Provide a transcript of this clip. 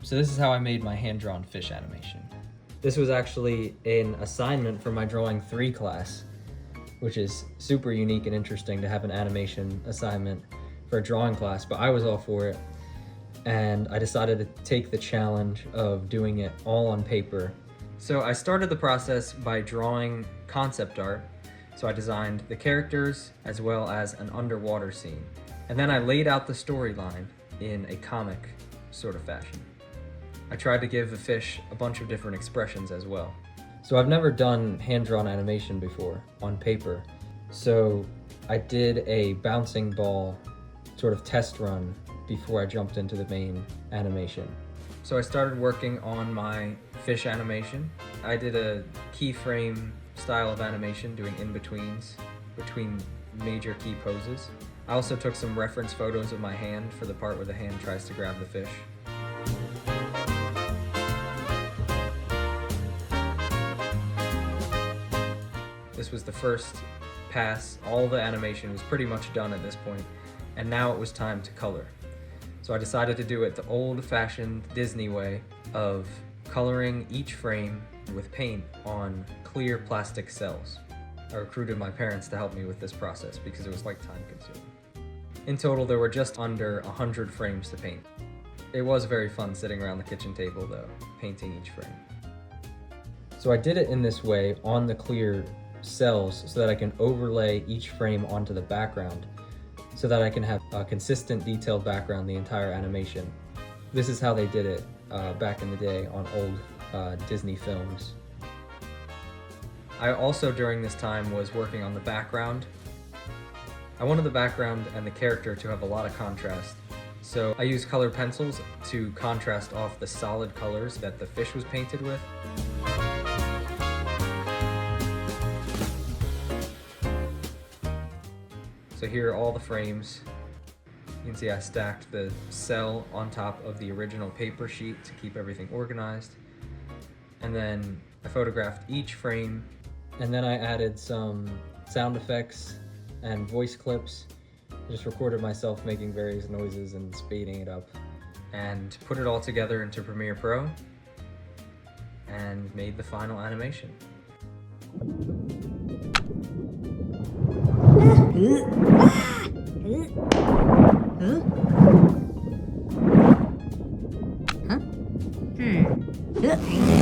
So this is how I made my hand-drawn fish animation. This was actually an assignment for my Drawing 3 class, which is super unique and interesting to have an animation assignment for a drawing class, but I was all for it. And I decided to take the challenge of doing it all on paper. So I started the process by drawing concept art. So I designed the characters as well as an underwater scene. And then I laid out the storyline in a comic sort of fashion. I tried to give the fish a bunch of different expressions as well. So I've never done hand-drawn animation before on paper. So I did a bouncing ball sort of test run before I jumped into the main animation. So I started working on my fish animation. I did a keyframe style of animation, doing in-betweens between major key poses. I also took some reference photos of my hand for the part where the hand tries to grab the fish. This was the first pass. All the animation was pretty much done at this point, and now it was time to color. So I decided to do it the old-fashioned Disney way of coloring each frame with paint on clear plastic cells. I recruited my parents to help me with this process because it was like time-consuming. In total, there were just under 100 frames to paint. It was very fun sitting around the kitchen table though, painting each frame. So I did it in this way on the clear cells so that I can overlay each frame onto the background so that I can have a consistent detailed background the entire animation. This is how they did it back in the day on old Disney films. I also during this time was working on the background. I wanted the background and the character to have a lot of contrast. So I used colored pencils to contrast off the solid colors that the fish was painted with. So here are all the frames. You can see I stacked the cell on top of the original paper sheet to keep everything organized. And then I photographed each frame. And then I added some sound effects and voice clips. I just recorded myself making various noises and speeding it up. And put it all together into Premiere Pro. And made the final animation. Huh?